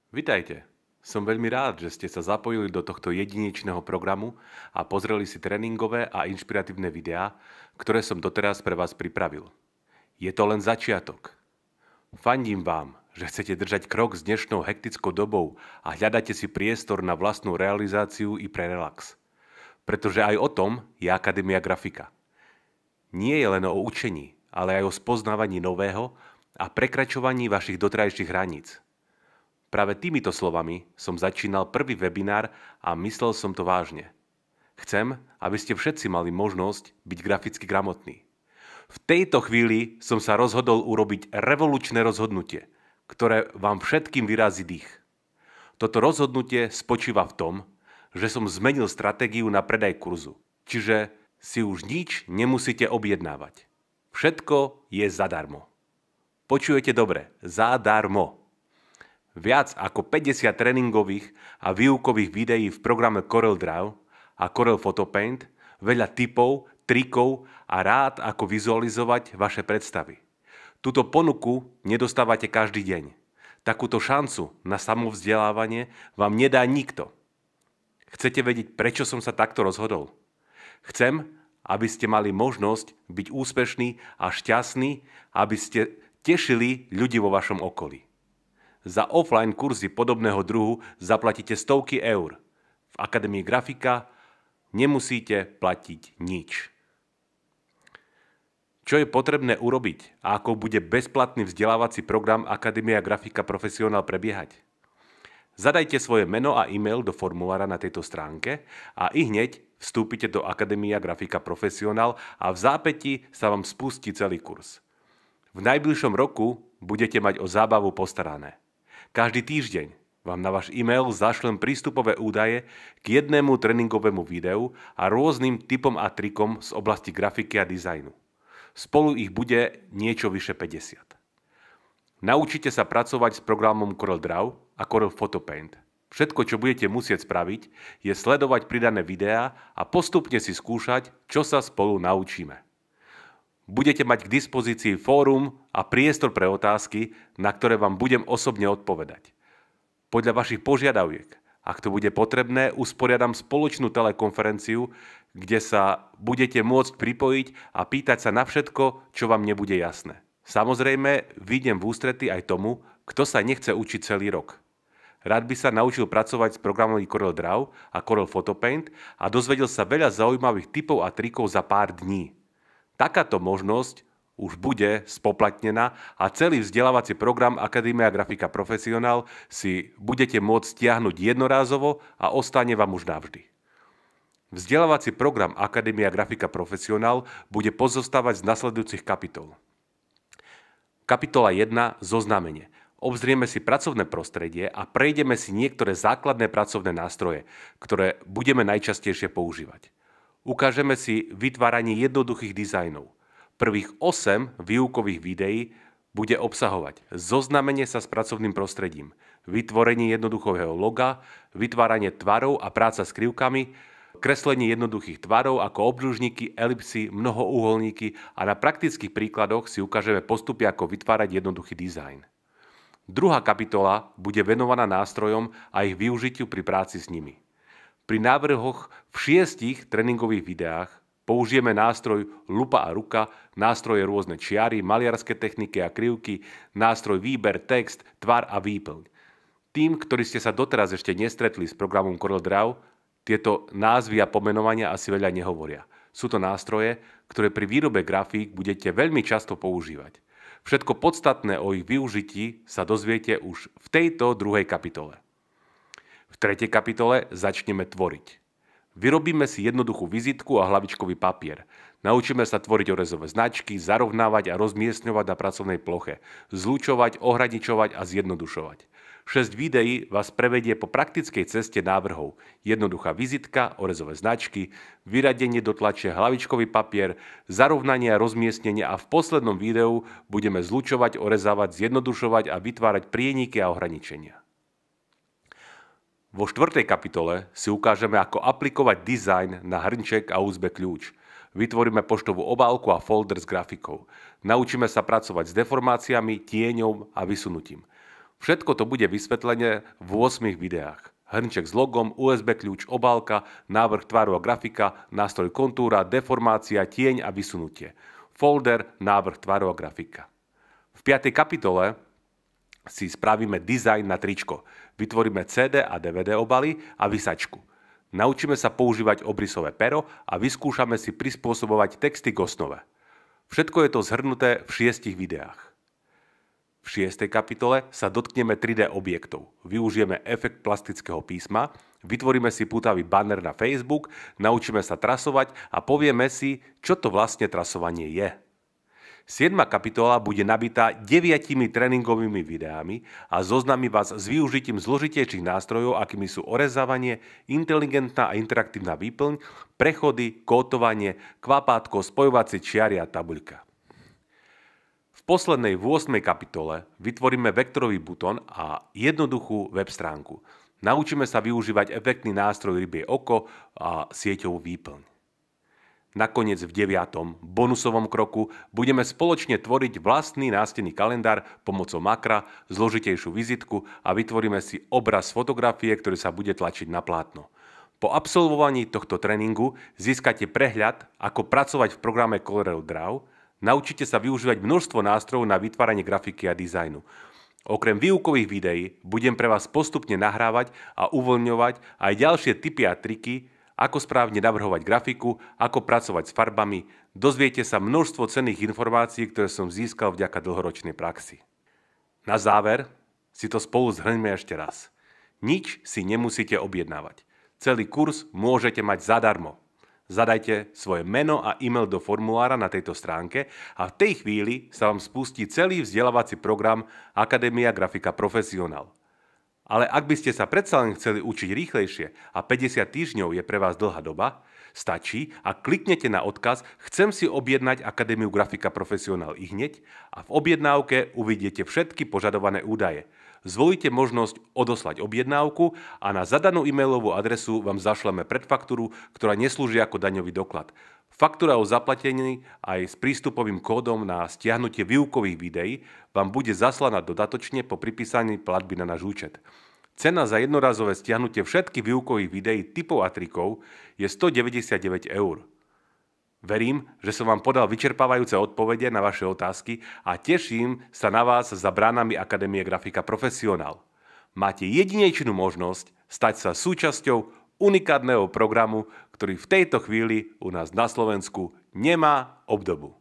Vitajte. Som veľmi rád, že ste sa zapojili do tohto jedinečného programu a pozreli si tréningové a inšpiratívne videá, ktoré som doteraz pre vás pripravil. Je to len začiatok. Fandím vám, že chcete držať krok s dnešnou hektickou dobou a hľadáte si priestor na vlastnú realizáciu i pre relax. Pretože aj o tom je Akadémia grafika. Nie je len o učení, ale aj o spoznávaní nového a prekračovaní vašich doterajších hraníc. Práve týmito slovami som začínal prvý webinár a myslel som to vážne. Chcem, aby ste všetci mali možnosť byť graficky gramotní. V tejto chvíli som sa rozhodol urobiť revolučné rozhodnutie, ktoré vám všetkým vyrazí dých. Toto rozhodnutie spočíva v tom, že som zmenil stratégiu na predaj kurzu. Čiže si už nič nemusíte objednávať. Všetko je zadarmo. Počujete dobre, zadarmo. Viac ako 50 tréningových a výukových videí v programe CorelDRAW a Corel Photo Paint, veľa tipov, trikov a rád, ako vizualizovať vaše predstavy. Túto ponuku nedostávate každý deň. Takúto šancu na samovzdelávanie vám nedá nikto. Chcete vedieť, prečo som sa takto rozhodol? Chcem, aby ste mali možnosť byť úspešní a šťastní, aby ste tešili ľudí vo vašom okolí. Za offline kurzy podobného druhu zaplatíte stovky eur. V Akadémii grafika nemusíte platiť nič. Čo je potrebné urobiť a ako bude bezplatný vzdelávací program Akadémia grafika profesionál prebiehať? Zadajte svoje meno a e-mail do formulára na tejto stránke a hneď vstúpite do Akadémia grafika profesionál a v zápäti sa vám spustí celý kurz. V najbližšom roku budete mať o zábavu postarané. Každý týždeň vám na váš e-mail zašlem prístupové údaje k jednému tréningovému videu a rôznym tipom a trikom z oblasti grafiky a dizajnu. Spolu ich bude niečo vyše 50. Naučite sa pracovať s programom CorelDRAW a Corel Photo Paint. Všetko, čo budete musieť spraviť, je sledovať pridané videá a postupne si skúšať, čo sa spolu naučíme. Budete mať k dispozícii fórum a priestor pre otázky, na ktoré vám budem osobne odpovedať. Podľa vašich požiadaviek, ak to bude potrebné, usporiadam spoločnú telekonferenciu, kde sa budete môcť pripojiť a pýtať sa na všetko, čo vám nebude jasné. Samozrejme, vyjdem v ústrety aj tomu, kto sa nechce učiť celý rok. Rád by sa naučil pracovať s programami CorelDRAW a Corel Photo Paint a dozvedel sa veľa zaujímavých tipov a trikov za pár dní. Takáto možnosť už bude spoplatnená a celý vzdelávací program Akadémia grafika profesionál si budete môcť stiahnuť jednorázovo a ostane vám už navždy. Vzdelávací program Akadémia grafika profesionál bude pozostávať z nasledujúcich kapitol. Kapitola 1. Zoznámenie. Obzrieme si pracovné prostredie a prejdeme si niektoré základné pracovné nástroje, ktoré budeme najčastejšie používať. Ukážeme si vytváranie jednoduchých dizajnov. Prvých 8 výukových videí bude obsahovať zoznámenie sa s pracovným prostredím, vytvorenie jednoduchého loga, vytváranie tvarov a práca s krivkami, kreslenie jednoduchých tvarov ako obdĺžniky, elipsy, mnohouholníky a na praktických príkladoch si ukážeme postupy, ako vytvárať jednoduchý dizajn. Druhá kapitola bude venovaná nástrojom a ich využitiu pri práci s nimi. Pri návrhoch v 6 tréningových videách použijeme nástroj lupa a ruka, nástroje rôzne čiary, maliarské techniky a krivky, nástroj výber, text, tvar a výplň. Tým, ktorí ste sa doteraz ešte nestretli s programom CorelDRAW, tieto názvy a pomenovania asi veľa nehovoria. Sú to nástroje, ktoré pri výrobe grafík budete veľmi často používať. Všetko podstatné o ich využití sa dozviete už v tejto druhej kapitole. V tretej kapitole začneme tvoriť. Vyrobíme si jednoduchú vizitku a hlavičkový papier. Naučíme sa tvoriť orezové značky, zarovnávať a rozmiestňovať na pracovnej ploche, zlučovať, ohraničovať a zjednodušovať. 6 videí vás prevedie po praktickej ceste návrhov. Jednoduchá vizitka, orezové značky, vyradenie do tlače, hlavičkový papier, zarovnanie a rozmiestnenie a v poslednom videu budeme zlučovať, orezávať, zjednodušovať a vytvárať prieniky a ohraničenia. Vo 4. kapitole si ukážeme, ako aplikovať dizajn na hrnček a USB kľúč. Vytvoríme poštovú obálku a folder s grafikou. Naučíme sa pracovať s deformáciami, tieňou a vysunutím. Všetko to bude vysvetlené v 8 videách. Hrnček s logom, USB kľúč, obálka, návrh tvaru a grafika, nástroj kontúra, deformácia, tieň a vysunutie. Folder, návrh tvaru a grafika. V 5. kapitole si spravíme dizajn na tričko. Vytvoríme CD a DVD obaly a vysačku. Naučíme sa používať obrysové pero a vyskúšame si prispôsobovať texty k osnove. Všetko je to zhrnuté v 6 videách. V 6. kapitole sa dotkneme 3D objektov. Využijeme efekt plastického písma, vytvoríme si pútavý banner na Facebook, naučíme sa trasovať a povieme si, čo to vlastne trasovanie je. 7. kapitola bude nabitá 9 tréningovými videami a zoznámi vás s využitím zložitejších nástrojov, akými sú orezávanie, inteligentná a interaktívna výplň, prechody, kódovanie, kvapátko, spojovacie čiary a tabuľka. V poslednej 8. kapitole vytvoríme vektorový butón a jednoduchú web stránku. Naučíme sa využívať efektný nástroj rybie oko a sieťovú výplň. Nakoniec v 9. bonusovom kroku budeme spoločne tvoriť vlastný nástenný kalendár pomocou makra, zložitejšiu vizitku a vytvoríme si obraz fotografie, ktorý sa bude tlačiť na plátno. Po absolvovaní tohto tréningu získate prehľad, ako pracovať v programe CorelDRAW. Naučite sa využívať množstvo nástrojov na vytváranie grafiky a dizajnu. Okrem výukových videí budem pre vás postupne nahrávať a uvoľňovať aj ďalšie tipy a triky, ako správne navrhovať grafiku, ako pracovať s farbami. Dozviete sa množstvo cenných informácií, ktoré som získal vďaka dlhoročnej praxi. Na záver si to spolu zhrňme ešte raz. Nič si nemusíte objednávať. Celý kurz môžete mať zadarmo. Zadajte svoje meno a e-mail do formulára na tejto stránke a v tej chvíli sa vám spustí celý vzdelávací program Akadémia Grafika Profesionál. Ale ak by ste sa predsa len chceli učiť rýchlejšie a 50 týždňov je pre vás dlhá doba, stačí, ak kliknete na odkaz Chcem si objednať Akadémiu Grafika Profesionál ihneď a v objednávke uvidíte všetky požadované údaje. Zvolite možnosť odoslať objednávku a na zadanú e-mailovú adresu vám zašleme predfaktúru, ktorá neslúži ako daňový doklad. Faktúra o zaplatení aj s prístupovým kódom na stiahnutie výukových videí vám bude zaslaná dodatočne po pripísaní platby na náš účet. Cena za jednorazové stiahnutie všetkých výukových videí, typov a trikov je 199 €. Verím, že som vám podal vyčerpávajúce odpovede na vaše otázky a teším sa na vás za bránami Akadémie Grafika Profesionál. Máte jedinečnú možnosť stať sa súčasťou unikátneho programu, ktorý v tejto chvíli u nás na Slovensku nemá obdobu.